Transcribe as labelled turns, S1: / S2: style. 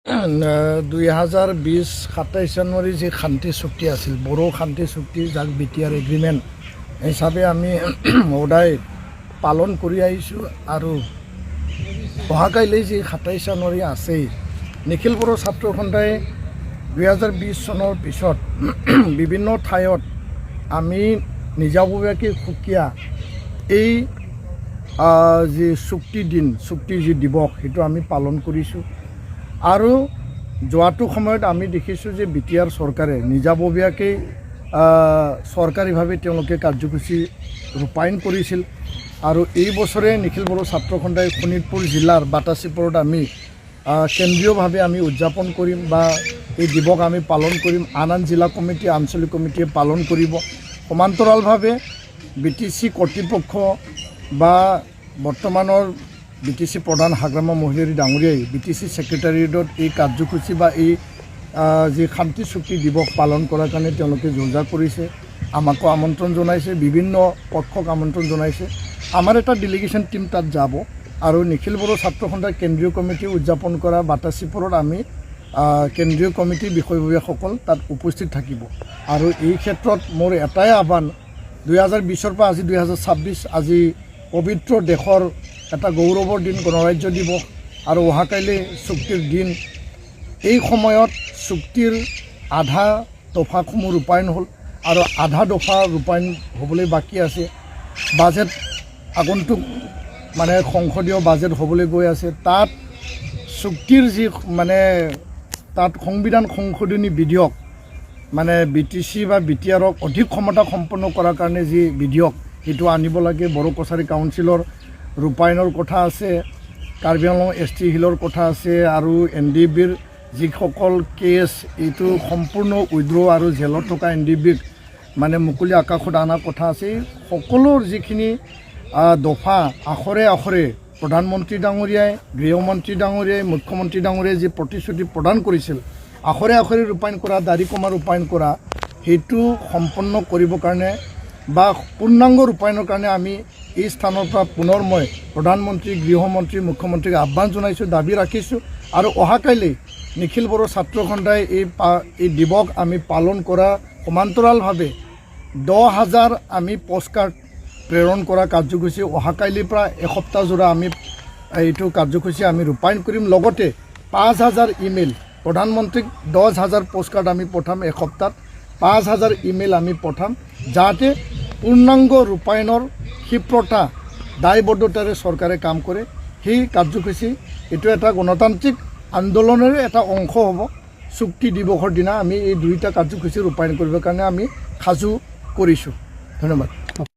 S1: 2020 27 জানুৱাৰী যি শান্তি চুক্তি আছিল বড়ো শান্তি চুক্তি যাক BTR এগ্ৰিমেণ্ট হিচাপে আমি সদায় পালন কৰি আহিছোঁ আৰু অহাকাইলৈ যি 27 জানুৱাৰী আছেই নিখিল বড়ো ছাত্ৰ সন্থাই 2020 চনৰ পিছত বিভিন্ন ঠাইত আমি নিজাববীয়াকৈ সুকীয়া এই যি চুক্তি দিন চুক্তি যি দিৱস সেইটো আমি পালন কৰিছোঁ আৰু যোৱাটো সময়ত আমি দেখিছোঁ যে BTR চৰকাৰে নিজাববীয়াকৈ চৰকাৰীভাৱে তেওঁলোকে কাৰ্যসূচী ৰূপায়ণ কৰিছিল আৰু এই বছৰে নিখিল বড়ো ছাত্ৰ সন্থাই শোণিতপুৰ জিলাৰ বাটাচীপুৰত আমি কেন্দ্ৰীয়ভাৱে আমি উদযাপন কৰিম বা এই দিৱস আমি পালন কৰিম আন জিলা কমিটি আঞ্চলিক কমিটিয়ে পালন কৰিব সমান্তৰালভাৱে BTC কৰ্তৃপক্ষ বা বৰ্তমানৰ BTC প্ৰধান হাগ্ৰামা মহিলাৰী ডাঙৰীয়াই BTC ছেক্ৰেটাৰিয়েটত এই কাৰ্যসূচী বা এই যি শান্তি চুক্তি দিৱস পালন কৰাৰ কাৰণে তেওঁলোকে যোজা কৰিছে আমাকো আমন্ত্ৰণ জনাইছে বিভিন্ন পক্ষক আমন্ত্ৰণ জনাইছে আমাৰ এটা ডেলিগেশ্যন টিম তাত যাব আৰু নিখিল বড়ো ছাত্ৰ সন্থাৰ কেন্দ্ৰীয় কমিটি উদযাপন কৰা বাটাচীপুৰত আমি কেন্দ্ৰীয় কমিটিৰ বিষয়ববীয়াসকল তাত উপস্থিত থাকিব আৰু এই ক্ষেত্ৰত মোৰ এটাই আহ্বান 2020 পৰা আজি 2026 আজি পবিত্ৰ দেশৰ এটা গৌৰৱৰ দিন গণৰাজ্য দিৱস আৰু অহাকাইলৈ চুক্তিৰ দিন এই সময়ত চুক্তিৰ আধা দফাসমূহ ৰূপায়ণ হ'ল আৰু আধা দফা ৰূপায়ণ হ'বলৈ বাকী আছে বাজেট আগন্তুক মানে সংসদীয় বাজেট হ'বলৈ গৈ আছে তাত চুক্তিৰ যি মানে তাত সংবিধান সংশোধনী বিধেয়ক মানে BTC বা BTRক অধিক ক্ষমতা সম্পন্ন কৰাৰ কাৰণে যি বিধেয়ক সেইটো আনিব লাগে বড়ো কছাৰী কাউন্সিলৰ ৰূপায়ণৰ কথা আছে কাৰ্বি আংলং ST হিলৰ কথা আছে আৰু NDBৰ যিসকল কেছ এইটো সম্পূৰ্ণ উইড্ৰ আৰু জেলত থকা NDBক মানে মুকলি আকাশত অনাৰ কথা আছে সকলোৰ যিখিনি দফা আখৰে আখৰে প্ৰধানমন্ত্ৰী ডাঙৰীয়াই গৃহমন্ত্ৰী ডাঙৰীয়াই মুখ্যমন্ত্ৰী ডাঙৰীয়াই যি প্ৰতিশ্ৰুতি প্ৰদান কৰিছিল আখৰে আখৰে ৰূপায়ণ কৰা দাড়িকমা ৰূপায়ণ কৰা সেইটো সম্পন্ন কৰিবৰ কাৰণে বা পূৰ্ণাংগ ৰূপায়ণৰ কাৰণে আমি এই স্থানৰ পৰা পুনৰ মই প্ৰধানমন্ত্ৰী গৃহমন্ত্ৰী মুখ্যমন্ত্ৰীক আহ্বান জনাইছোঁ দাবী ৰাখিছোঁ আৰু অহাকাইলৈ নিখিল বড়ো ছাত্ৰ সন্থাই এই দিৱস আমি পালন কৰা সমান্তৰালভাৱে 10,000 আমি পোষ্টকাৰ্ড প্ৰেৰণ কৰা কাৰ্যসূচী অহাকাইলৈৰ পৰা এসপ্তাহজোৰা আমি এইটো কাৰ্যসূচী আমি ৰূপায়ণ কৰিম লগতে 5,000 ইমেইল প্ৰধানমন্ত্ৰীক 10,000 পোষ্টকাৰ্ড আমি পঠাম এসপ্তাহত 5,000 ইমেইল আমি পঠাম যাতে পূৰ্ণাংগ ৰূপায়ণৰ ক্ষিপ্ৰতা দায়বদ্ধতাৰে চৰকাৰে কাম কৰে সেই কাৰ্যসূচী এইটো এটা গণতান্ত্ৰিক আন্দোলনৰে এটা অংশ হ'ব চুক্তি দিৱসৰ দিনা আমি এই দুইটা কাৰ্যসূচী ৰূপায়ণ কৰিবৰ কাৰণে আমি সাজু কৰিছোঁ ধন্যবাদ।